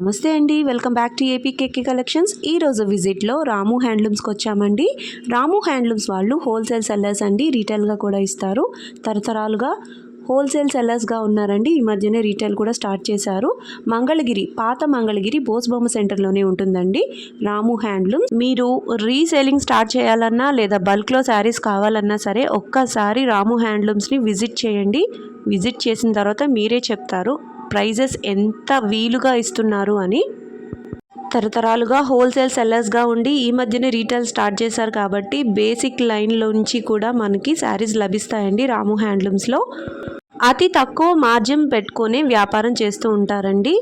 నమస్తే అండి, welcome back to APKK collections. ఈరోజు విజిట్లో రాము హ్యాండ్లూమ్స్కి వచ్చామండి. రాము హ్యాండ్లూమ్స్ వాళ్ళు హోల్సేల్ సెల్లర్స్ అండి, రీటైల్గా కూడా ఇస్తారు. తరతరాలుగా హోల్సేల్ సెల్లర్స్గా ఉన్నారండి. ఈ మధ్యనే రీటైల్ కూడా స్టార్ట్ చేశారు. మంగళగిరి, పాత మంగళగిరి బోస్బొమ్మ సెంటర్లోనే ఉంటుందండి రాము హ్యాండ్లూమ్స్. మీరు రీసేలింగ్ స్టార్ట్ చేయాలన్నా లేదా బల్క్లో శారీస్ కావాలన్నా సరే ఒక్కసారి రాము హ్యాండ్లూమ్స్ని విజిట్ చేయండి. విజిట్ చేసిన తర్వాత మీరే చెప్తారు ప్రైజెస్ ఎంత వీలుగా ఇస్తున్నారు అని. తరతరాలుగా హోల్సేల్ సెల్లర్స్గా ఉండి ఈ మధ్యనే రీటైల్ స్టార్ట్ చేశారు కాబట్టి బేసిక్ లైన్లోంచి కూడా మనకి శారీస్ లభిస్తాయండి రాము హ్యాండ్లూమ్స్లో. అతి తక్కువ మార్జిన్ పెట్టుకొని వ్యాపారం చేస్తూ ఉంటారండి.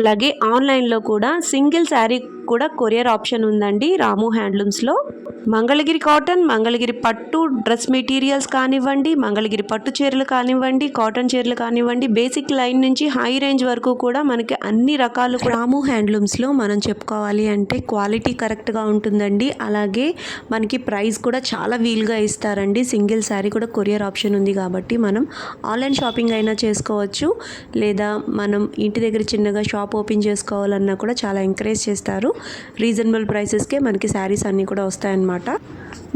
అలాగే ఆన్లైన్లో కూడా సింగిల్ శారీ కూడా కొరియర్ ఆప్షన్ ఉందండి రాము హ్యాండ్లూమ్స్లో. మంగళగిరి కాటన్, మంగళగిరి పట్టు డ్రెస్ మెటీరియల్స్ కానివ్వండి, మంగళగిరి పట్టు చీరలు కానివ్వండి, కాటన్ చీరలు కానివ్వండి, బేసిక్ లైన్ నుంచి హై రేంజ్ వరకు కూడా మనకి అన్ని రకాలు రాము హ్యాండ్లూమ్స్లో మనం చెప్పుకోవాలి అంటే క్వాలిటీ కరెక్ట్గా ఉంటుందండి. అలాగే మనకి ప్రైస్ కూడా చాలా వీలుగా ఇస్తారండి. సింగిల్ శారీ కూడా కొరియర్ ఆప్షన్ ఉంది కాబట్టి మనం ఆన్లైన్ షాపింగ్ అయినా చేసుకోవచ్చు, లేదా మనం ఇంటి దగ్గర చిన్నగా షాప్ ఓపెన్ చేసుకోవాలన్నా కూడా చాలా ఎంకరేజ్ చేస్తారు. రీజనబుల్ ప్రైసెస్కే మనకి శారీస్ అన్నీ కూడా వస్తాయన్నమాట.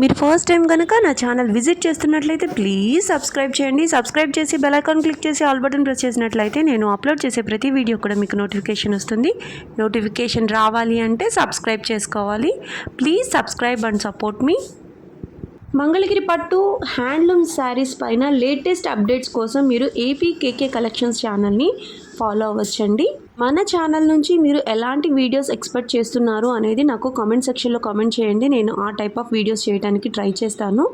మీరు ఫస్ట్ టైం కనుక నా ఛానల్ విజిట్ చేస్తున్నట్లయితే ప్లీజ్ సబ్స్క్రైబ్ చేయండి. సబ్స్క్రైబ్ చేసి బెల్ ఐకాన్ క్లిక్ చేసి ఆల్ బటన్ ప్రెస్ చేసినట్లయితే నేను అప్లోడ్ చేసే ప్రతి వీడియో కూడా మీకు నోటిఫికేషన్ వస్తుంది. నోటిఫికేషన్ రావాలి అంటే సబ్స్క్రైబ్ చేసుకోవాలి. ప్లీజ్ సబ్స్క్రైబ్ అండ్ సపోర్ట్ మీ. మంగళగిరి పట్టు హ్యాండ్లూమ్ శారీస్ పైన లేటెస్ట్ అప్డేట్స్ కోసం మీరు ఏపీకేకే కలెక్షన్స్ ఛానల్ని ఫాలో అవ్వచ్చండి. మన ఛానల్ నుంచి మీరు ఎలాంటి వీడియోస్ ఎక్స్పెక్ట్ చేస్తున్నారు అనేది నాకు కామెంట్ సెక్షన్లో కామెంట్ చేయండి. నేను ఆ టైప్ ఆఫ్ వీడియోస్ చేయడానికి ట్రై చేస్తాను.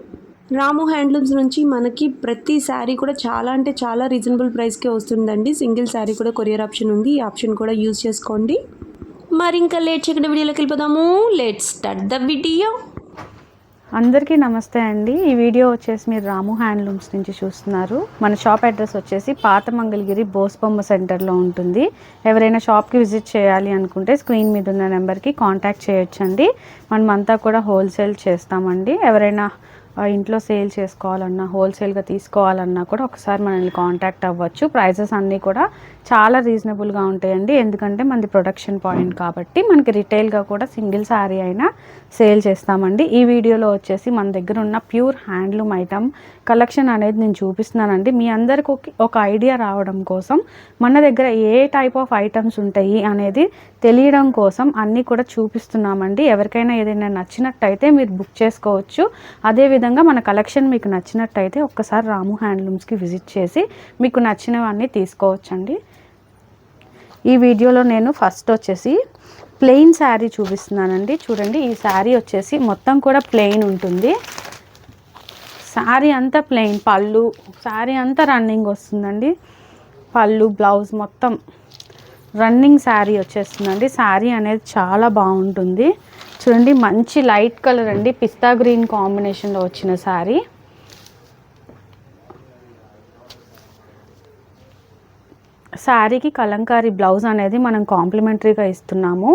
రాము హ్యాండ్లూమ్స్ నుంచి మనకి ప్రతి శారీ కూడా చాలా అంటే చాలా రీజనబుల్ ప్రైస్కే వస్తుందండి. సింగిల్ శారీ కూడా కొరియర్ ఆప్షన్ ఉంది. ఈ ఆప్షన్ కూడా యూజ్ చేసుకోండి. మరి ఇంకా లేట్ చేయకుండా వీడియోలోకి వెళ్ళిపోదాము. Let's start the video. అందరికీ నమస్తే అండి. ఈ వీడియో వచ్చేసి మీరు రాము హ్యాండ్లూమ్స్ నుంచి చూస్తున్నారు. మన షాప్ అడ్రస్ వచ్చేసి పాత మంగళగిరి బోస్బొమ్మ సెంటర్లో ఉంటుంది. ఎవరైనా షాప్కి విజిట్ చేయాలి అనుకుంటే స్క్రీన్ మీద ఉన్న నెంబర్కి కాంటాక్ట్ చేయొచ్చండి. మనమంతా కూడా హోల్సేల్ చేస్తామండి. ఎవరైనా ఇంట్లో సేల్ చేసుకోవాలన్నా, హోల్సేల్గా తీసుకోవాలన్నా కూడా ఒకసారి మనల్ని కాంటాక్ట్ అవ్వచ్చు. ప్రైజెస్ అన్నీ కూడా చాలా రీజనబుల్గా ఉంటాయండి. ఎందుకంటే మనది ప్రొడక్షన్ పాయింట్ కాబట్టి మనకి రిటైల్గా కూడా సింగిల్ శారీ అయినా సేల్ చేస్తామండి. ఈ వీడియోలో వచ్చేసి మన దగ్గర ఉన్న ప్యూర్ హ్యాండ్లూమ్ ఐటమ్ కలెక్షన్ అనేది నేను చూపిస్తున్నానండి. మీ అందరికి ఒక ఐడియా రావడం కోసం, మన దగ్గర ఏ టైప్ ఆఫ్ ఐటమ్స్ ఉంటాయి అనేది తెలియడం కోసం అన్నీ కూడా చూపిస్తున్నామండి. ఎవరికైనా ఏదైనా నచ్చినట్టయితే మీరు బుక్ చేసుకోవచ్చు. అదేవిధంగా మన కలెక్షన్ మీకు నచ్చినట్టయితే ఒక్కసారి రాము హ్యాండ్లూమ్స్కి విజిట్ చేసి మీకు నచ్చినవన్నీ తీసుకోవచ్చండి. ఈ వీడియోలో నేను ఫస్ట్ వచ్చేసి ప్లెయిన్ శారీ చూపిస్తున్నానండి. చూడండి, ఈ శారీ వచ్చేసి మొత్తం కూడా ప్లెయిన్ ఉంటుంది. శారీ అంతా ప్లెయిన్, పళ్ళు శారీ అంతా రన్నింగ్ వస్తుందండి. పళ్ళు, బ్లౌజ్ మొత్తం రన్నింగ్ శారీ వచ్చేస్తుందండి. శారీ అనేది చాలా బాగుంటుంది. చూడండి, మంచి లైట్ కలర్ అండి, పిస్తా గ్రీన్ కాంబినేషన్లో వచ్చిన శారీ. శారీకి కలంకారీ బ్లౌజ్ అనేది మనం కాంప్లిమెంటరీగా ఇస్తున్నాము.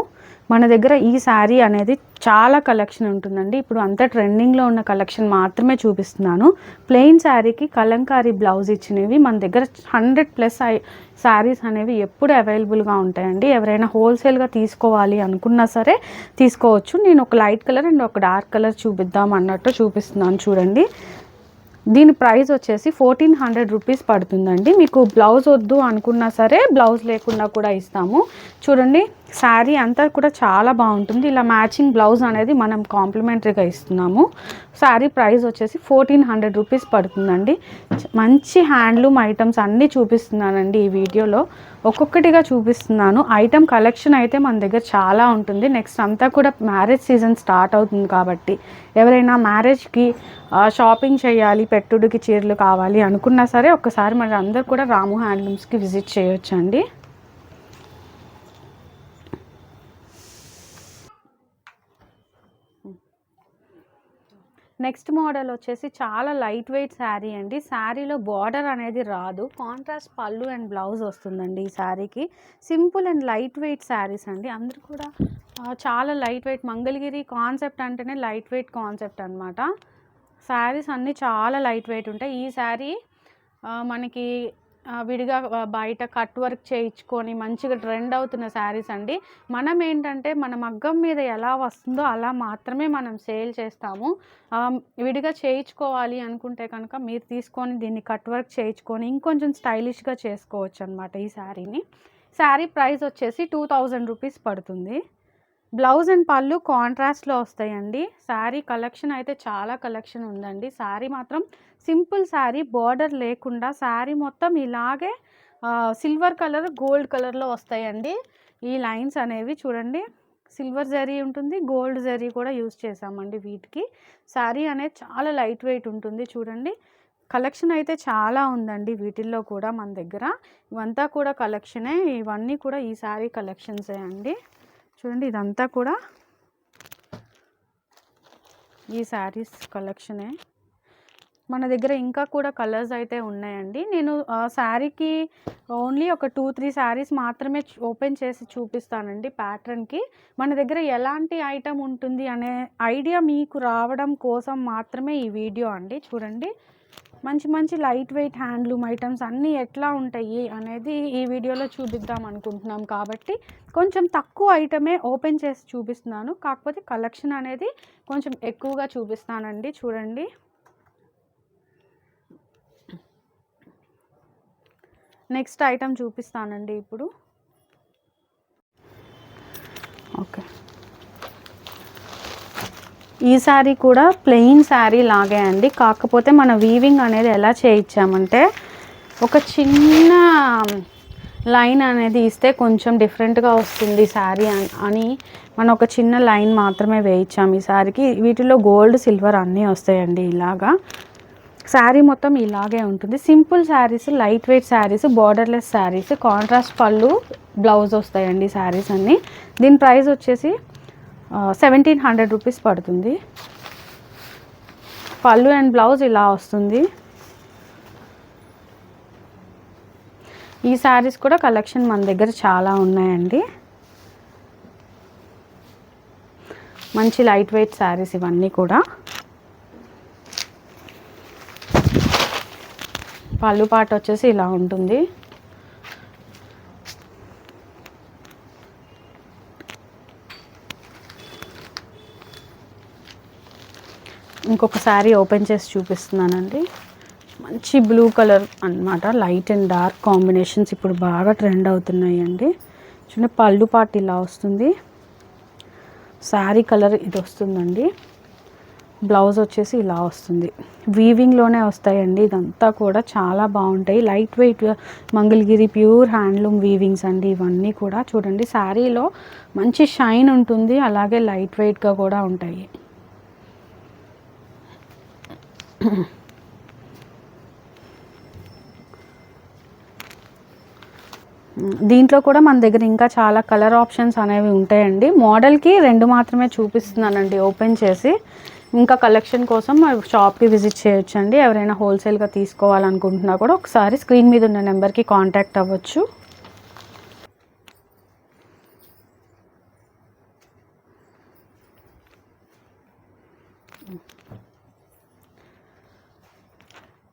మన దగ్గర ఈ శారీ అనేది చాలా కలెక్షన్ ఉంటుందండి. ఇప్పుడు అంతా ట్రెండింగ్లో ఉన్న కలెక్షన్ మాత్రమే చూపిస్తున్నాను. ప్లెయిన్ శారీకి కలంకారీ బ్లౌజ్ ఇచ్చినవి మన దగ్గర 100+ శారీస్ అనేవి ఎప్పుడు అవైలబుల్గా ఉంటాయండి. ఎవరైనా హోల్సేల్గా తీసుకోవాలి అనుకున్నా సరే తీసుకోవచ్చు. నేను ఒక లైట్ కలర్ అండ్ ఒక డార్క్ కలర్ చూపిద్దాం అన్నట్టు చూపిస్తున్నాను. చూడండి, దీని ప్రైస్ వచ్చేసి 1400 రూపీస్ పడుతుందండి. మీకు బ్లౌజ్ వద్దు అనుకున్నా సరే బ్లౌజ్ లేకుండా కూడా ఇస్తాము. చూడండి, శారీ అంతా కూడా చాలా బాగుంటుంది. ఇలా మ్యాచింగ్ బ్లౌజ్ అనేది మనం కాంప్లిమెంటరీగా ఇస్తున్నాము. శారీ ప్రైస్ వచ్చేసి 1400 రూపీస్ పడుతుందండి. మంచి హ్యాండ్లూమ్ ఐటమ్స్ అన్నీ చూపిస్తున్నానండి ఈ వీడియోలో. ఒక్కొక్కటిగా చూపిస్తున్నాను. ఐటమ్ కలెక్షన్ అయితే మన దగ్గర చాలా ఉంటుంది. నెక్స్ట్ అంతా కూడా మ్యారేజ్ సీజన్ స్టార్ట్ అవుతుంది కాబట్టి ఎవరైనా మ్యారేజ్కి షాపింగ్ చేయాలి, పెట్టుడికి చీరలు కావాలి అనుకున్నా సరే ఒక్కసారి మన అందరూ కూడా రాము హ్యాండ్లూమ్స్కి విజిట్ చేయొచ్చండి. నెక్స్ట్ మోడల్ వచ్చేసి చాలా లైట్ వెయిట్ శారీ అండి. శారీలో బార్డర్ అనేది రాదు, కాంట్రాస్ట్ పళ్ళు అండ్ బ్లౌజ్ వస్తుందండి. ఈ శారీకి simple and light weight saris అండి. అందరూ కూడా చాలా లైట్ వెయిట్, మంగళగిరి కాన్సెప్ట్ అంటేనే లైట్ వెయిట్ కాన్సెప్ట్ అనమాట. శారీస్ అన్నీ చాలా లైట్ వెయిట్ ఉంటాయి. ఈ శారీ మనకి విడిగా బయట కట్ వర్క్ చేయించుకొని మంచిగా ట్రెండ్ అవుతున్న శారీస్ అండి. మనం ఏంటంటే మన మగ్గం మీద ఎలా వస్తుందో అలా మాత్రమే మనం సేల్ చేస్తాము. విడిగా చేయించుకోవాలి అనుకుంటే కనుక మీరు తీసుకొని దీన్ని కట్ వర్క్ చేయించుకొని ఇంకొంచెం స్టైలిష్గా చేసుకోవచ్చు అనమాట ఈ శారీని. శారీ ప్రైస్ వచ్చేసి 2000 రూపీస్ పడుతుంది. బ్లౌజ్ అండ్ పళ్ళు కాంట్రాస్ట్లో వస్తాయండి. శారీ కలెక్షన్ అయితే చాలా కలెక్షన్ ఉందండి. శారీ మాత్రం సింపుల్ శారీ, బార్డర్ లేకుండా శారీ మొత్తం ఇలాగే సిల్వర్ కలర్, గోల్డ్ కలర్లో వస్తాయండి. ఈ లైన్స్ అనేవి చూడండి, సిల్వర్ జరీ ఉంటుంది, గోల్డ్ జరీ కూడా యూజ్ చేసామండి వీటికి. శారీ అనేది చాలా లైట్ వెయిట్ ఉంటుంది చూడండి. కలెక్షన్ అయితే చాలా ఉందండి వీటిల్లో కూడా మన దగ్గర. ఇవంతా కూడా కలెక్షనే, ఇవన్నీ కూడా ఈ శారీ కలెక్షన్సే అండి. చూడండి ఇదంతా కూడా ఈ శారీస్ కలెక్షనే. మన దగ్గర ఇంకా కూడా కలర్స్ అయితే ఉన్నాయండి. నేను శారీకి ఓన్లీ ఒక 2-3 శారీస్ మాత్రమే ఓపెన్ చేసి చూపిస్తానండి ప్యాటర్న్కి. మన దగ్గర ఎలాంటి ఐటమ్ ఉంటుంది అనే ఐడియా మీకు రావడం కోసం మాత్రమే ఈ వీడియో అండి. చూడండి మంచి మంచి లైట్ వెయిట్ హ్యాండ్లూమ్ ఐటమ్స్ అన్నీ ఎట్లా ఉంటాయి అనేది ఈ వీడియోలో చూపిద్దాం అనుకుంటున్నాం కాబట్టి కొంచెం తక్కువ ఐటమే ఓపెన్ చేసి చూపిస్తున్నాను. కాకపోతే కలెక్షన్ అనేది కొంచెం ఎక్కువగా చూపిస్తానండి. చూడండి నెక్స్ట్ ఐటమ్ చూపిస్తానండి ఇప్పుడు. ఓకే, ఈ శారీ కూడా ప్లెయిన్ శారీ లాగే అండి. కాకపోతే మన వీవింగ్ అనేది ఎలా చేయించామంటే ఒక చిన్న లైన్ అనేది ఇస్తే కొంచెం డిఫరెంట్గా వస్తుంది శారీ అని మనం ఒక చిన్న లైన్ మాత్రమే వేయించాము ఈ శారీకి. వీటిలో గోల్డ్, సిల్వర్ అన్నీ వస్తాయండి. ఇలాగా శారీ మొత్తం ఇలాగే ఉంటుంది. Simple saris, light weight saris, borderless saris, contrast పళ్ళు, బ్లౌజ్ వస్తాయండి శారీస్ అన్నీ. దీని ప్రైస్ వచ్చేసి 1700 రూపీస్ పడుతుంది. పళ్ళు అండ్ బ్లౌజ్ ఇలా వస్తుంది. ఈ శారీస్ కూడా కలెక్షన్ మన దగ్గర చాలా ఉన్నాయండి. మంచి లైట్ వెయిట్ శారీస్ ఇవన్నీ కూడా. పళ్ళు పాట వచ్చేసి ఇలా ఉంటుంది. ఇంకొక శారీ ఓపెన్ చేసి చూపిస్తున్నానండి. మంచి బ్లూ కలర్ అన్నమాట. లైట్ అండ్ డార్క్ కాంబినేషన్స్ ఇప్పుడు బాగా ట్రెండ్ అవుతున్నాయి అండి. చూడండి పళ్ళు పాటు ఇలా వస్తుంది. శారీ కలర్ ఇది వస్తుందండి. బ్లౌజ్ వచ్చేసి ఇలా వస్తుంది. వీవింగ్లోనే వస్తాయండి. ఇదంతా కూడా చాలా బాగుంటాయి. Light weight Mangalagiri pure handloom weavings అండి ఇవన్నీ కూడా. చూడండి శారీలో మంచి షైన్ ఉంటుంది, అలాగే లైట్ వెయిట్గా కూడా ఉంటాయి. దీంట్లో కూడా మన దగ్గర ఇంకా చాలా కలర్ ఆప్షన్స్ అనేవి ఉంటాయండి. మోడల్కి 2 మాత్రమే చూపిస్తున్నానండి ఓపెన్ చేసి. ఇంకా కలెక్షన్ కోసం షాప్కి విజిట్ చేయొచ్చండి. ఎవరైనా హోల్సేల్గా తీసుకోవాలనుకుంటున్నా కూడా ఒకసారి స్క్రీన్ మీద ఉన్న నెంబర్కి కాంటాక్ట్ అవ్వచ్చు.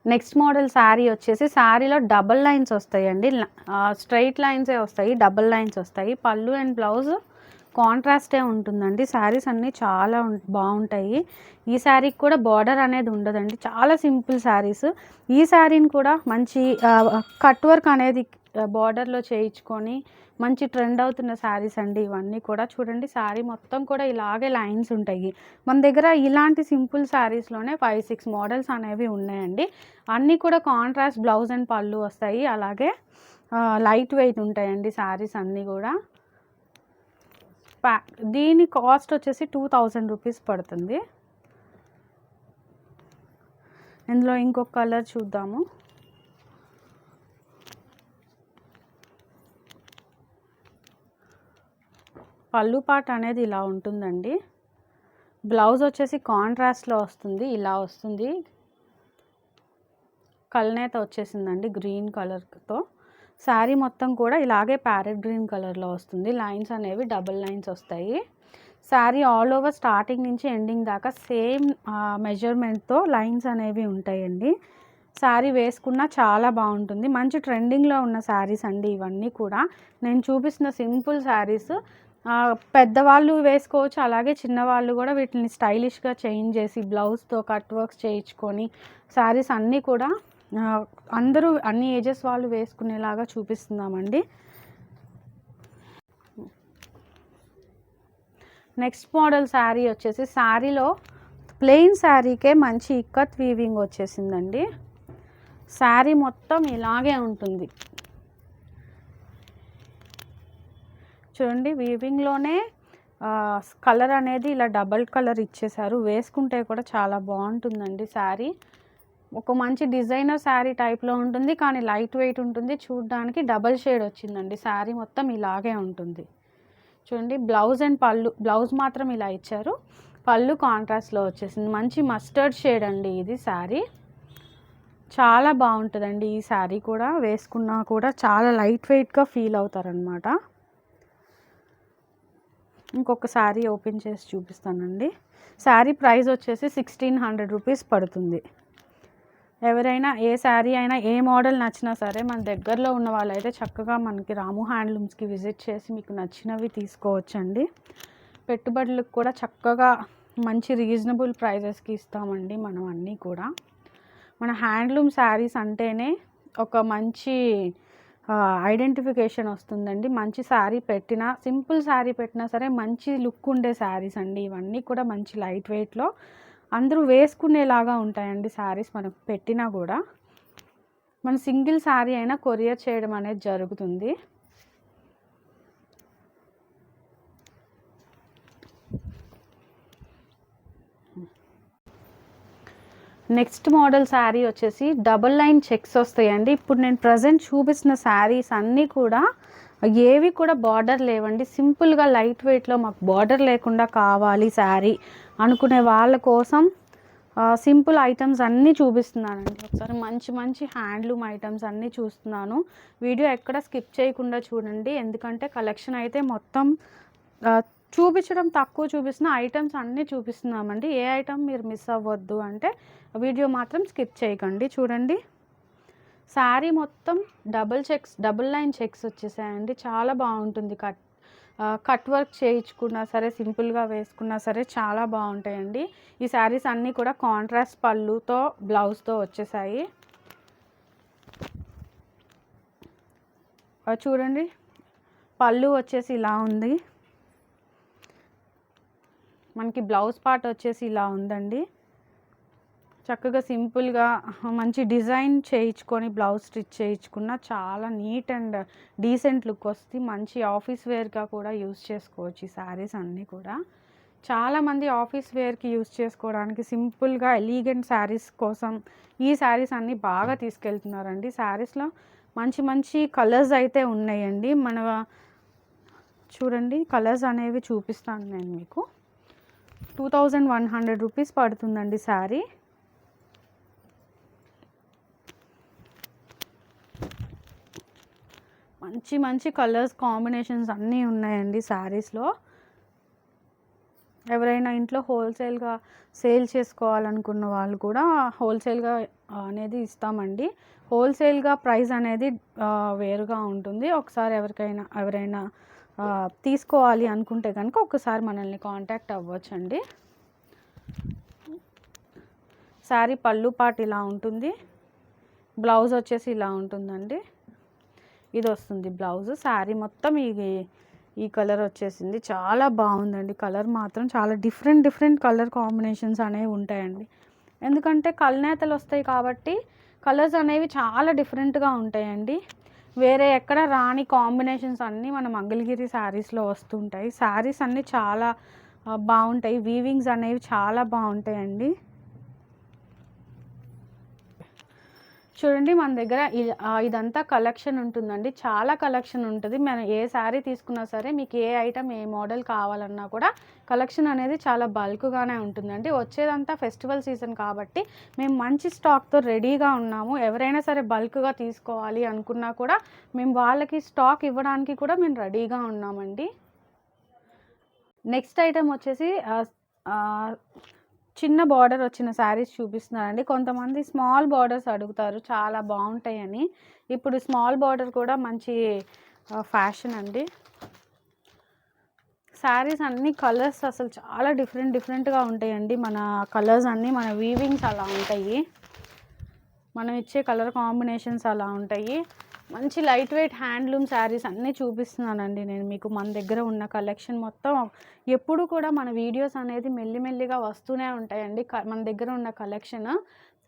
నెక్స్ట్ మోడల్ శారీ వచ్చేసి శారీలో డబల్ లైన్స్ వస్తాయండి. స్ట్రైట్ లైన్సే వస్తాయి, డబల్ లైన్స్ వస్తాయి. పళ్ళు అండ్ బ్లౌజ్ కాంట్రాస్టే ఉంటుందండి. శారీస్ అన్నీ చాలా బాగుంటాయి. ఈ శారీకి కూడా బార్డర్ అనేది ఉండదండి. చాలా సింపుల్ శారీస్. ఈ శారీని కూడా మంచి కట్ వర్క్ అనేది బార్డర్లో చేయించుకొని మంచి ట్రెండ్ అవుతున్న శారీస్ అండి ఇవన్నీ కూడా. చూడండి శారీ మొత్తం కూడా ఇలాగే లైన్స్ ఉంటాయి. మన దగ్గర ఇలాంటి సింపుల్ శారీస్లోనే 5-6 మోడల్స్ అనేవి ఉన్నాయండి. అన్నీ కూడా కాంట్రాస్ట్ బ్లౌజ్ అండ్ పళ్ళు వస్తాయి, అలాగే లైట్ వెయిట్ ఉంటాయండి శారీస్ అన్నీ కూడా. దీని కాస్ట్ వచ్చేసి 2000 రూపీస్ పడుతుంది. ఇందులో ఇంకొక కలర్ చూద్దాము. పళ్ళు పాట అనేది ఇలా ఉంటుందండి. బ్లౌజ్ వచ్చేసి కాంట్రాస్ట్లో వస్తుంది, ఇలా వస్తుంది. కల్నేత వచ్చేసిందండి గ్రీన్ కలర్తో. శారీ మొత్తం కూడా ఇలాగే ప్యారెట్ గ్రీన్ కలర్లో వస్తుంది. లైన్స్ అనేవి డబుల్ లైన్స్ వస్తాయి. శారీ ఆల్ ఓవర్ స్టార్టింగ్ నుంచి ఎండింగ్ దాకా సేమ్ మెజర్మెంట్తో లైన్స్ అనేవి ఉంటాయండి. శారీ వేసుకున్నా చాలా బాగుంటుంది. మంచి ట్రెండింగ్లో ఉన్న శారీస్ అండి ఇవన్నీ కూడా. నేను చూపిస్తున్న సింపుల్ శారీస్ పెద్దవాళ్ళు వేసుకోవచ్చు, అలాగే చిన్నవాళ్ళు కూడా వీటిని స్టైలిష్గా చేంజ్ చేసి బ్లౌజ్తో కట్ వర్క్స్ చేయించుకొని శారీస్ అన్నీ కూడా అందరూ అన్ని ఏజెస్ వాళ్ళు వేసుకునేలాగా చూపిస్తున్నామండి. నెక్స్ట్ మోడల్ శారీ వచ్చేసి, శారీలో ప్లెయిన్ శారీకే మంచి ఇక్కత్ వీవింగ్ వచ్చేసిందండి. శారీ మొత్తం ఇలాగే ఉంటుంది చూడండి. వీవింగ్లోనే కలర్ అనేది ఇలా డబల్ కలర్ ఇచ్చేసారు. వేసుకుంటే కూడా చాలా బాగుంటుందండి శారీ. ఒక మంచి డిజైనర్ శారీ టైప్లో ఉంటుంది, కానీ లైట్ వెయిట్ ఉంటుంది. చూడడానికి డబల్ షేడ్ వచ్చిందండి. శారీ మొత్తం ఇలాగే ఉంటుంది చూడండి. బ్లౌజ్ అండ్ పళ్ళు, బ్లౌజ్ మాత్రం ఇలా ఇచ్చారు, పళ్ళు కాంట్రాస్ట్లో వచ్చేసింది. మంచి మస్టర్డ్ షేడ్ అండి ఇది శారీ. చాలా బాగుంటుందండి ఈ శారీ కూడా. వేసుకున్నా కూడా చాలా లైట్ వెయిట్గా ఫీల్ అవుతారనమాట. ఇంకొక శారీ ఓపెన్ చేసి చూపిస్తానండి. శారీ ప్రైస్ వచ్చేసి 1600 రూపీస్ పడుతుంది. ఎవరైనా ఏ శారీ అయినా ఏ మోడల్ నచ్చినా సరే మన దగ్గరలో ఉన్న వాళ్ళైతే చక్కగా మనకి రాము హ్యాండ్లూమ్స్కి విజిట్ చేసి మీకు నచ్చినవి తీసుకోవచ్చండి. పెట్టుబడులకు కూడా చక్కగా మంచి రీజనబుల్ ప్రైజెస్కి ఇస్తామండి మనం అన్నీ కూడా. మన హ్యాండ్లూమ్ శారీస్ అంటేనే ఒక మంచి ఐడెంటిఫికేషన్ వస్తుందండి. మంచి శారీ పెట్టినా, సింపుల్ శారీ పెట్టినా సరే మంచి లుక్ ఉండే శారీస్ అండి ఇవన్నీ కూడా. మంచి లైట్ వెయిట్లో అందరూ వేసుకునేలాగా ఉంటాయండి శారీస్. మనకు పెట్టినా కూడా మన సింగిల్ శారీ అయినా కొరియర్ చేయడం అనేది జరుగుతుంది. నెక్స్ట్ మోడల్ శారీ వచ్చేసి డబుల్ లైన్ చెక్స్ వస్తాయండి. ఇప్పుడు నేను ప్రజెంట్ చూపిస్తున్న శారీస్ అన్నీ కూడా ఏవి కూడా బార్డర్ లేవండి. సింపుల్గా లైట్ వెయిట్లో మాకు బార్డర్ లేకుండా కావాలి శారీ అనుకునే వాళ్ళ కోసం సింపుల్ ఐటమ్స్ అన్నీ చూపిస్తున్నానండి. ఒకసారి మంచి మంచి హ్యాండ్లూమ్ ఐటమ్స్ అన్నీ చూస్తున్నాను. వీడియో ఎక్కడ స్కిప్ చేయకుండా చూడండి, ఎందుకంటే కలెక్షన్ అయితే మొత్తం చూపించడం తక్కువ చూపిస్తున్న ఐటమ్స్ అన్నీ చూపిస్తున్నామండి. ఏ ఐటమ్ మీరు మిస్ అవ్వద్దు అంటే వీడియో మాత్రం స్కిప్ చేయకండి. చూడండి, శారీ మొత్తం డబుల్ లైన్ చెక్స్ వచ్చేసాయండి. చాలా బాగుంటుంది. కట్ వర్క్ చేయించుకున్నా సరే, సింపుల్గా వేసుకున్నా సరే చాలా బాగుంటాయండి. ఈ శారీస్ అన్నీ కూడా కాంట్రాస్ట్ పళ్ళుతో బ్లౌజ్తో వచ్చేసాయి. చూడండి, పళ్ళు వచ్చేసి ఇలా ఉంది, మనకి బ్లౌజ్ పార్ట్ వచ్చేసి ఇలా ఉందండి. చక్కగా సింపుల్గా మంచి డిజైన్ చేయించుకొని బ్లౌజ్ స్టిచ్ చేయించుకున్న చాలా నీట్ అండ్ డీసెంట్ లుక్ వస్తుంది. మంచి ఆఫీస్ వేర్గా కూడా యూస్ చేసుకోవచ్చు ఈ శారీస్ అన్నీ కూడా. చాలామంది ఆఫీస్ వేర్కి యూస్ చేసుకోవడానికి సింపుల్గా ఎలిగెంట్ శారీస్ కోసం ఈ శారీస్ అన్నీ బాగా తీసుకెళ్తున్నారండి. శారీస్లో మంచి మంచి కలర్స్ అయితే ఉన్నాయండి. చూడండి, కలర్స్ అనేవి చూపిస్తాను నేను మీకు. 2100 రూపీస్ పడుతుందండి శారీ. మంచి మంచి కలర్స్ కాంబినేషన్స్ అన్నీ ఉన్నాయండి శారీస్లో. ఎవరైనా ఇంట్లో హోల్సేల్గా సేల్ చేసుకోవాలనుకున్న వాళ్ళు కూడా హోల్సేల్గా అనేది ఇస్తామండి. హోల్సేల్గా ప్రైస్ అనేది వేరుగా ఉంటుంది. ఒకసారి ఎవరైనా తీసుకోవాలి అనుకుంటే కనుక ఒకసారి మనల్ని కాంటాక్ట్ అవ్వచ్చండి. శారీ పళ్ళు పార్ట్ ఇలా ఉంటుంది, బ్లౌజ్ వచ్చేసి ఇలా ఉంటుందండి. ఇది వస్తుంది బ్లౌజ్. శారీ మొత్తం ఈ కలర్ వచ్చేసింది. చాలా బాగుందండి. కలర్ మాత్రం చాలా డిఫరెంట్ కలర్ కాంబినేషన్స్ అనేవి ఉంటాయండి. ఎందుకంటే కల్నేతలు వస్తాయి కాబట్టి కలర్స్ అనేవి చాలా డిఫరెంట్గా ఉంటాయండి. వేరే ఎక్కడ రాని కాంబినేషన్స్ అన్నీ మన మంగళగిరి శారీస్లో వస్తుంటాయి. శారీస్ అన్నీ చాలా బాగుంటాయి. వీవింగ్స్ అనేవి చాలా బాగుంటాయండి. చూడండి, మన దగ్గర ఇదంతా కలెక్షన్ ఉంటుందండి. చాలా కలెక్షన్ ఉంటుంది. మనం ఏ శారీ తీసుకున్నా సరే మీకు ఏ ఐటమ్ ఏ మోడల్ కావాలన్నా కూడా కలెక్షన్ అనేది చాలా బల్క్గానే ఉంటుందండి. వచ్చేదంతా ఫెస్టివల్ సీజన్ కాబట్టి మేము మంచి స్టాక్తో రెడీగా ఉన్నాము. ఎవరైనా సరే బల్క్గా తీసుకోవాలి అనుకున్నా కూడా మేము వాళ్ళకి స్టాక్ ఇవ్వడానికి కూడా మేము రెడీగా ఉన్నామండి. నెక్స్ట్ ఐటమ్ వచ్చేసి చిన్న బార్డర్ వచ్చిన శారీస్ చూపిస్తున్నానండి. కొంతమంది స్మాల్ బార్డర్స్ అడుగుతారు, చాలా బాగుంటాయని. ఇప్పుడు స్మాల్ బార్డర్ కూడా మంచి ఫ్యాషన్ అండి. శారీస్ అన్ని కలర్స్ అసలు చాలా డిఫరెంట్గా ఉంటాయండి. మన కలర్స్ అన్నీ మన వీవింగ్స్ అలా ఉంటాయి, మనం ఇచ్చే కలర్ కాంబినేషన్స్ అలా ఉంటాయి. మంచి లైట్ వెయిట్ హ్యాండ్లూమ్ శారీస్ అన్నీ చూపిస్తున్నానండి నేను మీకు. మన దగ్గర ఉన్న కలెక్షన్ మొత్తం ఎప్పుడు కూడా మన వీడియోస్ అనేది మెల్లిమెల్లిగా వస్తూనే ఉంటాయండి మన దగ్గర ఉన్న కలెక్షన్.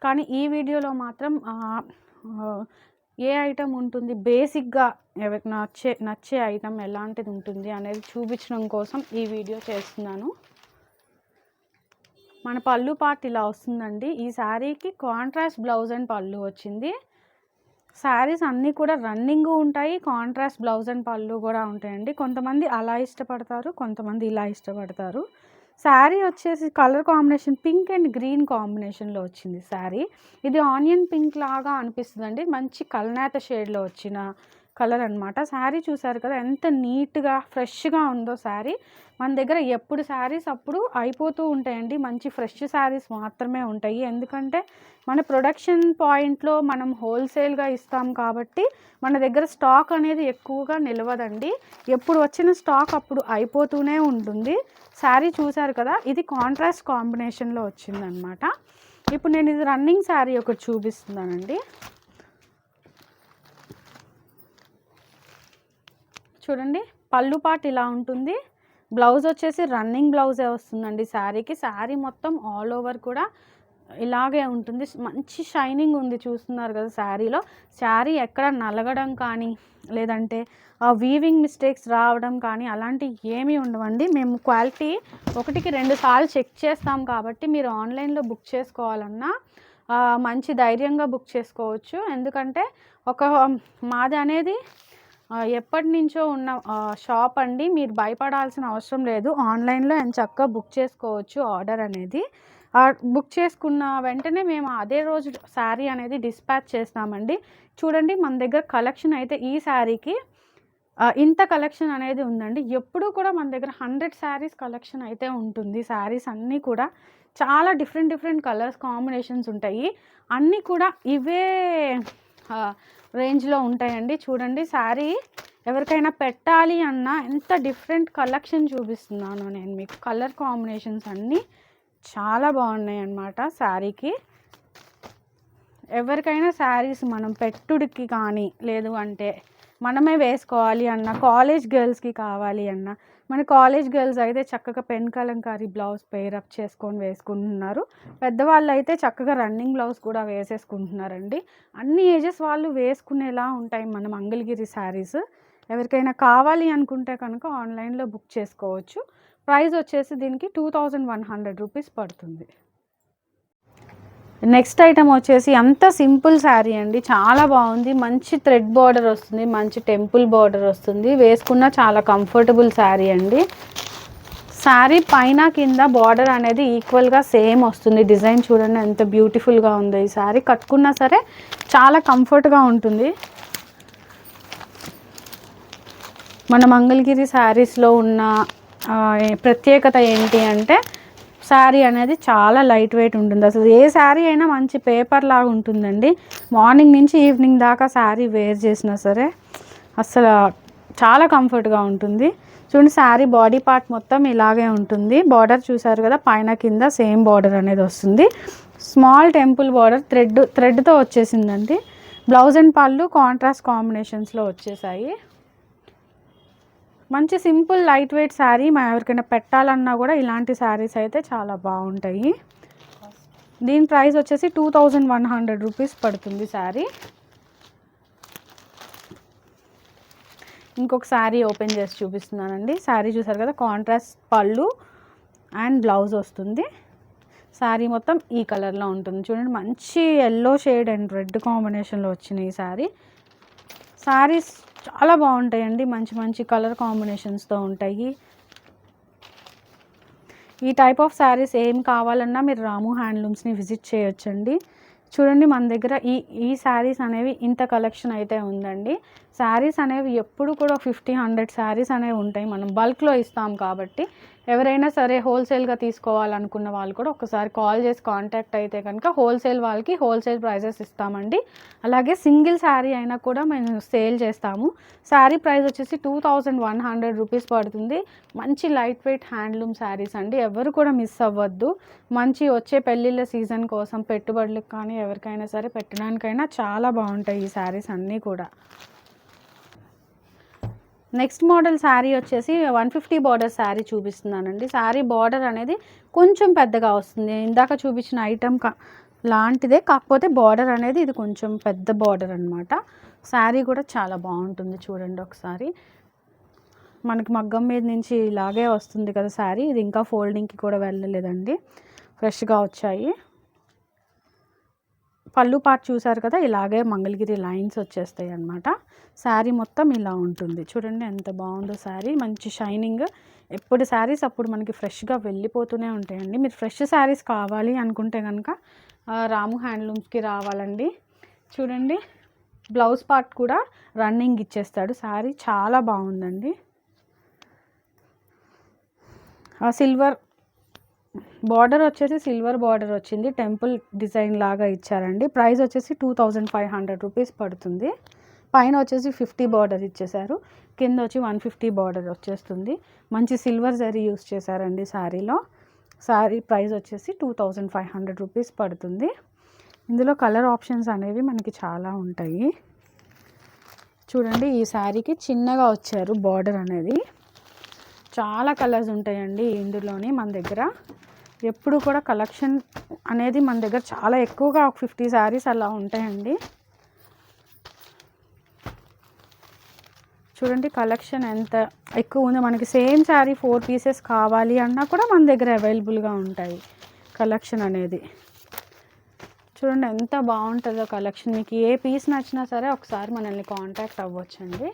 కానీ ఈ వీడియోలో మాత్రం ఏ ఐటమ్ ఉంటుంది, బేసిక్గా ఎవరికి నచ్చే ఐటమ్ ఎలాంటిది ఉంటుంది అనేది చూపించడం కోసం ఈ వీడియో చేస్తున్నాను. మన పళ్ళు పార్ట్ ఇలా వస్తుందండి. ఈ శారీకి కాంట్రాస్ట్ బ్లౌజ్ అండ్ పళ్ళు వచ్చింది. శారీస్ అన్నీ కూడా రన్నింగ్ ఉంటాయి, కాంట్రాస్ట్ బ్లౌజ్ అండ్ పళ్ళు కూడా ఉంటాయండి. కొంతమంది అలా ఇష్టపడతారు, కొంతమంది ఇలా ఇష్టపడతారు. శారీ వచ్చేసి colour combination pink and green కాంబినేషన్లో వచ్చింది శారీ. ఇది ఆనియన్ పింక్ లాగా అనిపిస్తుందండి, మంచి కల్నేత షేడ్లో వచ్చిన కలర్ అనమాట. శారీ చూసారు కదా ఎంత నీట్గా ఫ్రెష్గా ఉందో శారీ. మన దగ్గర ఎప్పుడు శారీస్ అప్పుడు అయిపోతూ ఉంటాయండి, మంచి ఫ్రెష్ శారీస్ మాత్రమే ఉంటాయి. ఎందుకంటే మన ప్రొడక్షన్ పాయింట్లో మనం హోల్సేల్గా ఇస్తాం కాబట్టి మన దగ్గర స్టాక్ అనేది ఎక్కువగా నిలవదండి. ఎప్పుడు వచ్చిన స్టాక్ అప్పుడు అయిపోతూనే ఉంటుంది. శారీ చూసారు కదా, ఇది కాంట్రాస్ట్ కాంబినేషన్లో వచ్చిందనమాట. ఇప్పుడు నేను ఇది రన్నింగ్ శారీ ఒకటి చూపిస్తున్నానండి. చూడండి, పళ్ళు పార్ట్ ఇలా ఉంటుంది. బ్లౌజ్ వచ్చేసి రన్నింగ్ బ్లౌజే వస్తుందండి శారీకి. శారీ మొత్తం ఆల్ ఓవర్ కూడా ఇలాగే ఉంటుంది. మంచి షైనింగ్ ఉంది, చూస్తున్నారు కదా శారీలో. శారీ ఎక్కడ నలగడం కానీ లేదంటే వీవింగ్ మిస్టేక్స్ రావడం కానీ అలాంటివి ఏమీ ఉండవండి. మేము క్వాలిటీ 1-2 సార్లు చెక్ చేస్తాం కాబట్టి మీరు ఆన్లైన్లో బుక్ చేసుకోవాలన్నా మంచి ధైర్యంగా బుక్ చేసుకోవచ్చు. ఎందుకంటే మాది అనేది ఎప్పటి నుంచో ఉన్న షాప్ అండి. మీరు భయపడాల్సిన అవసరం లేదు, ఆన్లైన్లో ఎంచక్కా బుక్ చేసుకోవచ్చు ఆర్డర్ అనేది. బుక్ చేసుకున్న వెంటనే మేము అదే రోజు శారీ అనేది డిస్పాచ్ చేస్తామండి. చూడండి, మన దగ్గర కలెక్షన్ అయితే ఈ శారీకి ఇంత కలెక్షన్ అనేది ఉందండి. ఎప్పుడూ కూడా మన దగ్గర 100 శారీస్ కలెక్షన్ అయితే ఉంటుంది. శారీస్ అన్నీ కూడా చాలా డిఫరెంట్ కలర్స్ కాంబినేషన్స్ ఉంటాయి. అన్నీ కూడా ఇవే రేంజ్లో ఉంటాయండి. చూడండి, శారీ ఎవరికైనా పెట్టాలి అన్నా ఎంత డిఫరెంట్ కలెక్షన్ చూపిస్తున్నాను నేను మీకు. కలర్ కాంబినేషన్స్ అన్నీ చాలా బాగున్నాయి అన్నమాట శారీకి. ఎవరికైనా శారీస్ మనం పెట్టుడికి కానీ లేదు అంటే మనమే వేసుకోవాలి అన్న, కాలేజ్ గర్ల్స్కి కావాలి అన్న, మన కాలేజ్ గర్ల్స్ అయితే చక్కగా పెన్ కలంకారీ బ్లౌజ్ పేరప్ చేసుకొని వేసుకుంటున్నారు. పెద్దవాళ్ళు అయితే చక్కగా రన్నింగ్ బ్లౌజ్ కూడా వేసేసుకుంటున్నారండి. అన్ని ఏజెస్ వాళ్ళు వేసుకునేలా ఉంటాయి మన మంగళగిరి శారీస్. ఎవరికైనా కావాలి అనుకుంటే కనుక ఆన్లైన్లో బుక్ చేసుకోవచ్చు. ప్రైస్ వచ్చేసి దీనికి 2100 రూపీస్ పడుతుంది. నెక్స్ట్ ఐటమ్ వచ్చేసి అంత సింపుల్ శారీ అండి, చాలా బాగుంది. మంచి థ్రెడ్ బార్డర్ వస్తుంది, మంచి టెంపుల్ బార్డర్ వస్తుంది. వేసుకున్న చాలా కంఫర్టబుల్ శారీ అండి. శారీ పైన కింద బార్డర్ అనేది ఈక్వల్గా సేమ్ వస్తుంది. డిజైన్ చూడండి ఎంత బ్యూటిఫుల్గా ఉందో. ఈ శారీ కట్టుకున్నా సరే చాలా కంఫర్ట్గా ఉంటుంది. మన మంగళగిరి శారీస్లో ఉన్న ప్రత్యేకత ఏంటి అంటే శారీ అనేది చాలా లైట్ వెయిట్ ఉంటుంది. అసలు ఏ శారీ అయినా మంచి పేపర్ లాగా ఉంటుందండి. మార్నింగ్ నుంచి ఈవినింగ్ దాకా శారీ వేర్ చేసినా సరే అసలు చాలా కంఫర్ట్గా ఉంటుంది. చూడండి, శారీ బాడీ పార్ట్ మొత్తం ఇలాగే ఉంటుంది. బార్డర్ చూసారు కదా, పైన కింద సేమ్ బార్డర్ అనేది వస్తుంది. స్మాల్ టెంపుల్ బార్డర్ థ్రెడ్తో వచ్చేసిందండి. బ్లౌజ్ అండ్ పళ్ళు కాంట్రాస్ట్ కాంబినేషన్స్లో వచ్చేసాయి. మంచి సింపుల్ లైట్ వెయిట్ శారీ. మనం ఎవరికైనా పెట్టాలన్నా కూడా ఇలాంటి శారీస్ అయితే చాలా బాగుంటాయి. దీని ప్రైస్ వచ్చేసి 2100 రూపీస్ పడుతుంది శారీ. ఇంకొక శారీ ఓపెన్ చేసి చూపిస్తున్నానండి. శారీ చూసారు కదా, కాంట్రాస్ట్ పళ్ళు అండ్ బ్లౌజ్ వస్తుంది. శారీ మొత్తం ఈ కలర్లో ఉంటుంది. చూడండి, మంచి ఎల్లో షేడ్ అండ్ రెడ్ కాంబినేషన్లో వచ్చిన ఈ శారీస్ చాలా బాగుంటాయండి. మంచి కలర్ కాంబినేషన్స్తో ఉంటాయి. ఈ టైప్ ఆఫ్ శారీస్ ఏం కావాలన్నా మీరు రాము హ్యాండ్లూమ్స్ని విజిట్ చేయొచ్చండి. చూడండి, మన దగ్గర ఈ శారీస్ అనేవి ఇంత కలెక్షన్ అయితే ఉందండి. శారీస్ అనేవి ఎప్పుడు కూడా 50-100 శారీస్ అనేవి ఉంటాయి. మనం బల్క్లో ఇస్తాం కాబట్టి ఎవరైనా సరే హోల్సేల్గా తీసుకోవాలనుకున్న వాళ్ళు కూడా ఒకసారి కాల్ చేసి కాంటాక్ట్ అయితే కనుక హోల్సేల్ వాళ్ళకి హోల్సేల్ ప్రైజెస్ ఇస్తామండి. అలాగే సింగిల్ శారీ అయినా కూడా మేము సేల్ చేస్తాము. శారీ ప్రైస్ వచ్చేసి 2100 రూపీస్ పడుతుంది. మంచి లైట్ వెయిట్ హ్యాండ్లూమ్ శారీస్ అండి, ఎవరు కూడా మిస్ అవ్వద్దు. మంచి వచ్చే పెళ్ళిళ్ళ సీజన్ కోసం పెట్టుబడులకు కానీ ఎవరికైనా సరే పెట్టడానికైనా చాలా బాగుంటాయి ఈ శారీస్ అన్నీ కూడా. నెక్స్ట్ మోడల్ శారీ వచ్చేసి 150 బార్డర్ శారీ చూపిస్తున్నానండి. శారీ బార్డర్ అనేది కొంచెం పెద్దగా వస్తుంది. ఇందాక చూపించిన ఐటమ్ లాంటిదే, కాకపోతే బార్డర్ అనేది ఇది కొంచెం పెద్ద బార్డర్ అనమాట. శారీ కూడా చాలా బాగుంటుంది. చూడండి ఒకసారి, మనకి మగ్గం మీద నుంచి ఇలాగే వస్తుంది కదా శారీ. ఇది ఇంకా ఫోల్డింగ్కి కూడా వెళ్ళలేదండి, ఫ్రెష్గా వచ్చాయి. పళ్ళు పార్ట్ చూసారు కదా, ఇలాగే మంగళగిరి లైన్స్ వచ్చేస్తాయి అన్నమాట. శారీ మొత్తం ఇలా ఉంటుంది. చూడండి ఎంత బాగుందో శారీ, మంచి షైనింగ్. ఎప్పుడు శారీస్ అప్పుడు మనకి ఫ్రెష్గా వెళ్ళిపోతూనే ఉంటాయండి. మీరు ఫ్రెష్ శారీస్ కావాలి అనుకుంటే కనుక రాము హ్యాండ్లూమ్స్కి రావాలండి. చూడండి బ్లౌజ్ పార్ట్ కూడా రన్నింగ్ ఇచ్చేస్తాడు. శారీ చాలా బాగుందండి. సిల్వర్ బార్డర్ వచ్చేసి సిల్వర్ బార్డర్ వచ్చింది, టెంపుల్ డిజైన్ లాగా ఇచ్చారండి. ప్రైస్ వచ్చేసి 2500 రూపీస్ పడుతుంది. పైన వచ్చేసి 50 బార్డర్ ఇచ్చేసారు, కింద వచ్చి 150 బార్డర్ వచ్చేస్తుంది. మంచి సిల్వర్ జరీ యూస్ చేశారండి శారీలో. శారీ ప్రైస్ వచ్చేసి 2500 రూపీస్ పడుతుంది. ఇందులో కలర్ ఆప్షన్స్ అనేవి మనకి చాలా ఉంటాయి. చూడండి ఈ శారీకి చిన్నగా వచ్చారు బార్డర్ అనేది. చాలా కలర్స్ ఉంటాయండి ఇందులోని. మన దగ్గర ఎప్పుడు కూడా కలెక్షన్ అనేది మన దగ్గర చాలా ఎక్కువగా 50 శారీస్ అలా ఉంటాయండి. చూడండి కలెక్షన్ ఎంత ఎక్కువ ఉందో. మనకి సేమ్ శారీ 4 పీసెస్ కావాలి అన్నా కూడా మన దగ్గర అవైలబుల్గా ఉంటాయి కలెక్షన్ అనేది. చూడండి ఎంత బాగుంటుందో కలెక్షన్. మీకు ఏ పీస్ నచ్చినా సరే ఒకసారి మనల్ని కాంటాక్ట్ అవ్వచ్చండి.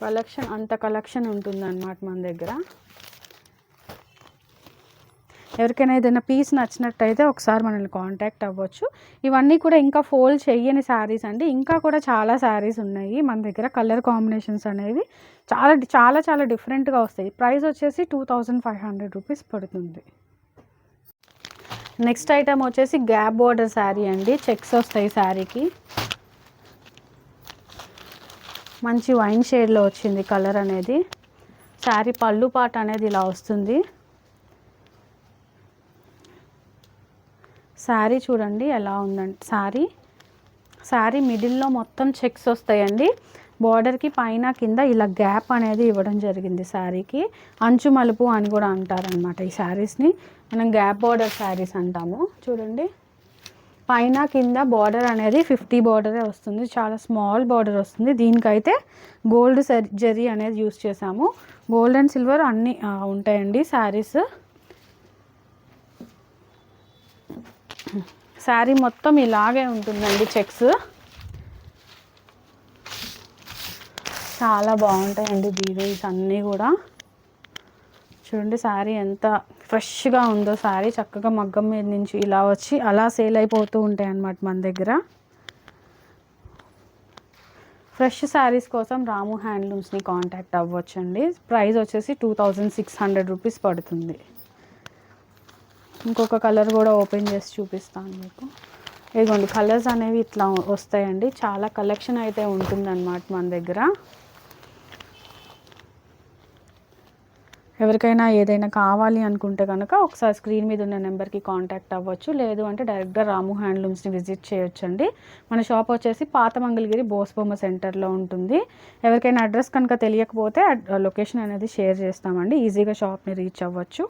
కలెక్షన్ అంత కలెక్షన్ ఉంటుందన్నమాట మన దగ్గర. ఎవరికైనా ఏదైనా పీస్ నచ్చినట్టయితే ఒకసారి మనల్ని కాంటాక్ట్ అవ్వచ్చు. ఇవన్నీ కూడా ఇంకా ఫోల్డ్ చేయని శారీస్ అండి. ఇంకా కూడా చాలా శారీస్ ఉన్నాయి మన దగ్గర. కలర్ కాంబినేషన్స్ అనేవి చాలా చాలా చాలా డిఫరెంట్గా వస్తాయి. ప్రైస్ వచ్చేసి 2500 రూపీస్ పడుతుంది. నెక్స్ట్ ఐటమ్ వచ్చేసి గ్యాప్ బోర్డర్ శారీ అండి. చెక్స్ వస్తాయి శారీకి. మంచి వైన్ షేడ్లో వచ్చింది కలర్ అనేది. శారీ పళ్ళు పాట అనేది ఇలా వస్తుంది. శారీ చూడండి ఎలా ఉందండి. శారీ మిడిల్లో మొత్తం చెక్స్ వస్తాయండి. బార్డర్కి పైన కింద ఇలా గ్యాప్ అనేది ఇవ్వడం జరిగింది శారీకి. అంచు మలుపు అని కూడా అంటారనమాట ఈ శారీస్ని. మనం గ్యాప్ బార్డర్ శారీస్ అంటాము. చూడండి పైన కింద బార్డర్ అనేది 50 బార్డరే వస్తుంది. చాలా స్మాల్ బార్డర్ వస్తుంది. దీనికైతే గోల్డ్ జరీ అనేది యూస్ చేసాము. గోల్డ్ అండ్ సిల్వర్ అన్నీ ఉంటాయండి శారీస్. శారీ మొత్తం ఇలాగే ఉంటుందండి చెక్స్. చాలా బాగుంటాయండి డిజైన్స్ అన్నీ కూడా. చూడండి శారీ ఎంత ఫ్రెష్గా ఉందో. శారీ చక్కగా మగ్గం మీద నుంచి ఇలా వచ్చి అలా సేల్ అయిపోతూ ఉంటాయి అన్నమాట మన దగ్గర. ఫ్రెష్ శారీస్ కోసం రాము హ్యాండ్లూమ్స్ని కాంటాక్ట్ అవ్వచ్చండి. ప్రైస్ వచ్చేసి 2600 రూపీస్ పడుతుంది. ఇంకొక కలర్ కూడా ఓపెన్ చేసి చూపిస్తాను మీకు. ఇదిగోండి కలర్స్ అనేవి ఇట్లా వస్తాయండి. చాలా కలెక్షన్ అయితే ఉంటుందన్నమాట మన దగ్గర. ఎవరికైనా ఏదైనా కావాలి అనుకుంటే కనుక ఒకసారి స్క్రీన్ మీద ఉన్న నెంబర్కి కాంటాక్ట్ అవ్వచ్చు. లేదు అంటే డైరెక్ట్గా రాము హ్యాండ్లూమ్స్ని విజిట్ చేయొచ్చండి. మన షాప్ వచ్చేసి పాత మంగళగిరి బోస్బొమ్మ సెంటర్లో ఉంటుంది. ఎవరికైనా అడ్రస్ కనుక తెలియకపోతే లొకేషన్ అనేది షేర్ చేస్తామండి. ఈజీగా షాప్ని రీచ్ అవ్వచ్చు.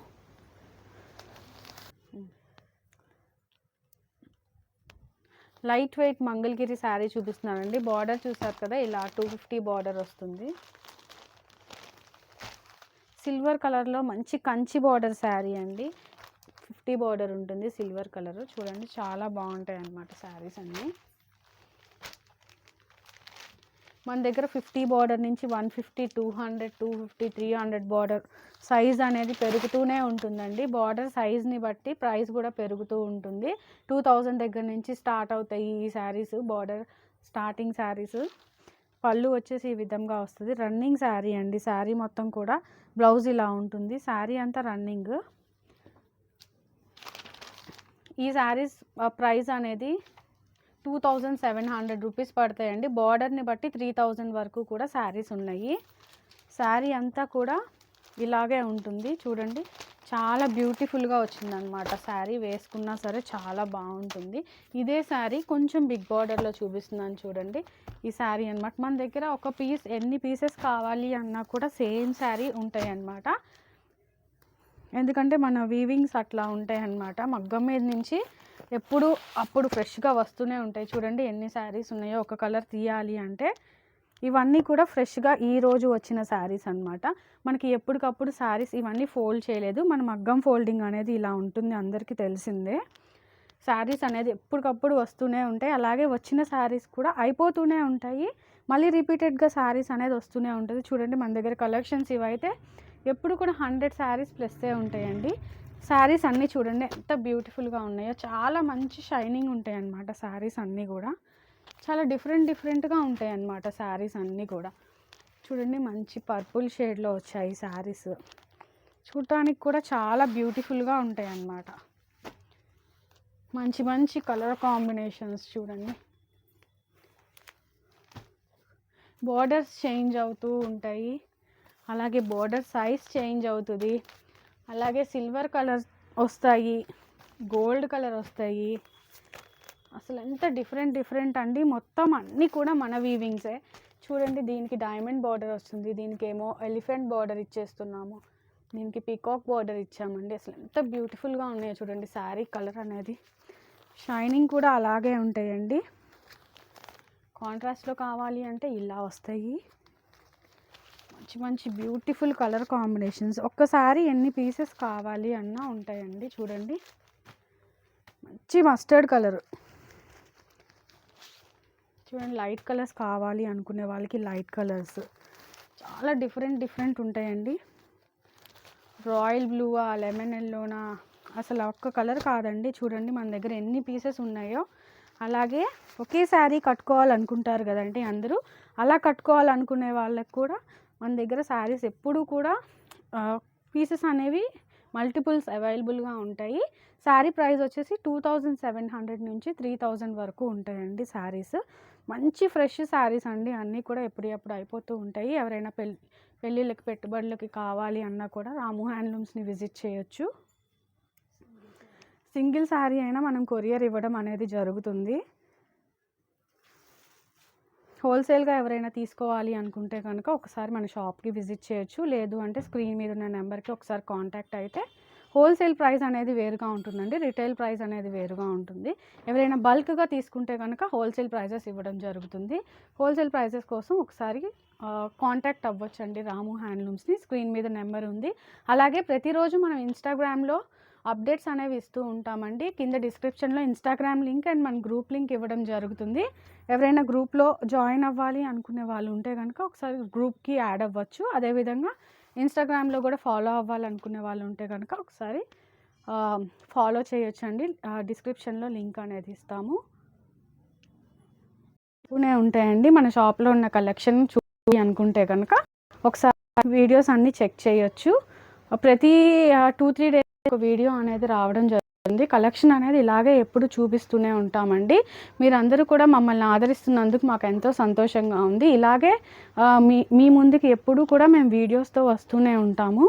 లైట్ వెయిట్ మంగళగిరి శారీ చూపిస్తున్నానండి. బార్డర్ చూసారు కదా, ఇలా 250 బార్డర్ వస్తుంది. సిల్వర్ కలర్లో మంచి కంచి బార్డర్ శారీ అండి. 50 బార్డర్ ఉంటుంది సిల్వర్ కలర్. చూడండి చాలా బాగుంటాయి అన్నమాట శారీస్ అన్నీ. మన దగ్గర 50 బార్డర్ నుంచి 150, 200, 250, 300 బార్డర్ సైజ్ అనేది పెరుగుతూనే ఉంటుందండి. బార్డర్ సైజ్ని బట్టి ప్రైస్ కూడా పెరుగుతూ ఉంటుంది. 2000 దగ్గర నుంచి స్టార్ట్ అవుతాయి ఈ శారీస్ బార్డర్ స్టార్టింగ్ శారీస్. పళ్ళు వచ్చేసి ఈ విధంగా వస్తుంది. రన్నింగ్ శారీ అండి. శారీ మొత్తం కూడా బ్లౌజ్ ఇలా ఉంటుంది. శారీ అంతా రన్నింగ్. ఈ శారీస్ ప్రైస్ అనేది 2700 రూపీస్ పడతాయండి. బార్డర్ని బట్టి 3000 వరకు కూడా శారీస్ ఉన్నాయి. శారీ అంతా కూడా ఇలాగే ఉంటుంది. చూడండి, చాలా బ్యూటిఫుల్గా వచ్చిందనమాట. శారీ వేసుకున్నా సరే చాలా బాగుంటుంది. ఇదే శారీ కొంచెం బిగ్ బార్డర్లో చూపిస్తున్నాను చూడండి. ఈ శారీ అనమాట. మన దగ్గర ఒక పీస్ ఎన్ని పీసెస్ కావాలి అన్నా కూడా సేమ్ శారీ ఉంటాయి అన్నమాట. ఎందుకంటే మన వీవింగ్స్ అట్లా ఉంటాయి అన్నమాట. మగ్గం మీద నుంచి ఎప్పుడు అప్పుడు ఫ్రెష్గా వస్తూనే ఉంటాయి. చూడండి ఎన్ని శారీస్ ఉన్నాయో. ఒక కలర్ తీయాలి అంటే ఇవన్నీ కూడా ఫ్రెష్గా ఈరోజు వచ్చిన శారీస్ అన్నమాట. మనకి ఎప్పటికప్పుడు శారీస్ ఇవన్నీ ఫోల్డ్ చేయలేదు. మన మగ్గం ఫోల్డింగ్ అనేది ఇలా ఉంటుంది, అందరికీ తెలిసిందే. శారీస్ అనేది ఎప్పటికప్పుడు వస్తూనే ఉంటాయి. అలాగే వచ్చిన శారీస్ కూడా అయిపోతూనే ఉంటాయి. మళ్ళీ రిపీటెడ్గా శారీస్ అనేది వస్తూనే ఉంటుంది. చూడండి మన దగ్గర కలెక్షన్స్ ఇవైతే ఎప్పుడు కూడా 100 శారీస్ ప్లస్సే ఉంటాయండి. శారీస్ అన్నీ చూడండి ఎంత బ్యూటిఫుల్గా ఉన్నాయో. చాలా మంచి షైనింగ్ ఉంటాయి అన్నమాట. శారీస్ అన్నీ కూడా చాలా డిఫరెంట్గా ఉంటాయి అన్నమాట. శారీస్ అన్నీ కూడా చూడండి మంచి పర్పుల్ షేడ్లో వచ్చాయి శారీస్. చూడటానికి కూడా చాలా బ్యూటిఫుల్గా ఉంటాయి అన్నమాట. మంచి మంచి కలర్ కాంబినేషన్స్ చూడండి. బోర్డర్స్ చేంజ్ అవుతూ ఉంటాయి. అలాగే బోర్డర్ సైజ్ చేంజ్ అవుతుంది. అలాగే సిల్వర్ కలర్ వస్తాయి, గోల్డ్ కలర్ వస్తాయి. అసలు ఎంత డిఫరెంట్ అండి. మొత్తం అన్నీ కూడా మన వీవింగ్సే. చూడండి దీనికి డైమండ్ బార్డర్ వస్తుంది, దీనికి ఏమో ఎలిఫెంట్ బార్డర్ ఇచ్చేస్తున్నాము, దీనికి పీకాక్ బార్డర్ ఇచ్చామండి. అసలు ఎంత బ్యూటిఫుల్గా ఉన్నాయో చూడండి. శారీ కలర్ అనేది షైనింగ్ కూడా అలాగే ఉంటాయండి. కాంట్రాస్ట్లో కావాలి అంటే ఇలా వస్తాయి. మంచి మంచి బ్యూటిఫుల్ కలర్ కాంబినేషన్స్. ఒక్కసారి ఎన్ని పీసెస్ కావాలి అన్నా ఉంటాయండి. చూడండి మంచి మస్టర్డ్ కలర్. చూడండి లైట్ కలర్స్ కావాలి అనుకునే వాళ్ళకి లైట్ కలర్స్ చాలా డిఫరెంట్ ఉంటాయండి. రాయల్ బ్లూవా, లెమన్ ఎల్లోనా, అసలు ఒక్క కలర్ కాదండి. చూడండి మన దగ్గర ఎన్ని పీసెస్ ఉన్నాయో. అలాగే ఒకే శారీ కట్టుకోవాలనుకుంటారు కదండి అందరూ. అలా కట్టుకోవాలనుకునే వాళ్ళకి కూడా మన దగ్గర శారీస్ ఎప్పుడూ కూడా పీసెస్ అనేవి మల్టిపుల్స్ అవైలబుల్గా ఉంటాయి. శారీ ప్రైస్ వచ్చేసి 2700 నుంచి 3000 వరకు ఉంటాయండి శారీస్. మంచి ఫ్రెష్ శారీస్ అండి. అన్నీ కూడా ఎప్పుడప్పుడు అయిపోతూ ఉంటాయి. ఎవరైనా పెళ్ళిళ్ళకి పెట్టుబడులకి కావాలి అన్నా కూడా రాము హ్యాండ్లూమ్స్ని విజిట్ చేయొచ్చు. సింగిల్ శారీ అయినా మనం కొరియర్ ఇవ్వడం అనేది జరుగుతుంది. హోల్సేల్గా ఎవరైనా తీసుకోవాలి అనుకుంటే కనుక ఒకసారి మన షాప్కి విజిట్ చేయొచ్చు. లేదు అంటే స్క్రీన్ మీద ఉన్న నెంబర్కి ఒకసారి కాంటాక్ట్ అయితే హోల్సేల్ ప్రైస్ అనేది వేరుగా ఉంటుందండి, రిటైల్ ప్రైస్ అనేది వేరుగా ఉంటుంది. ఎవరైనా బల్క్గా తీసుకుంటే కనుక హోల్సేల్ ప్రైజెస్ ఇవ్వడం జరుగుతుంది. హోల్సేల్ ప్రైజెస్ కోసం ఒకసారి కాంటాక్ట్ అవ్వచ్చండి రాము హ్యాండ్లూమ్స్ని. స్క్రీన్ మీద నెంబర్ ఉంది. అలాగే ప్రతిరోజు మనం ఇన్స్టాగ్రామ్లో అప్డేట్స్ అనేవి ఇస్తూ ఉంటామండి. కింద డిస్క్రిప్షన్లో ఇన్స్టాగ్రామ్ లింక్ అండ్ మన గ్రూప్ లింక్ ఇవ్వడం జరుగుతుంది. ఎవరైనా గ్రూప్లో జాయిన్ అవ్వాలి అనుకునే వాళ్ళు ఉంటే కనుక ఒకసారి గ్రూప్కి యాడ్ అవ్వచ్చు. అదేవిధంగా ఇన్స్టాగ్రామ్లో కూడా ఫాలో అవ్వాలనుకునే వాళ్ళు ఉంటే కనుక ఒకసారి ఫాలో చేయొచ్చండి. డిస్క్రిప్షన్లో లింక్ అనేది ఇస్తాము. ఉంటాయండి మన షాప్లో ఉన్న కలెక్షన్ చూడాలి అనుకుంటే కనుక ఒకసారి వీడియోస్ అన్నీ చెక్ చేయొచ్చు. ప్రతి 2-3 డేస్ ఒక వీడియో అనేది రావడం జరుగుతుంది. కలెక్షన్ అనేది ఇలాగే ఎప్పుడు చూపిస్తూనే ఉంటామండి. మీరందరూ కూడా మమ్మల్ని ఆదరిస్తున్నందుకు మాకు ఎంతో సంతోషంగా ఉంది. ఇలాగే మీ ముందుకి ఎప్పుడూ కూడా మేము వీడియోస్తో వస్తూనే ఉంటాము.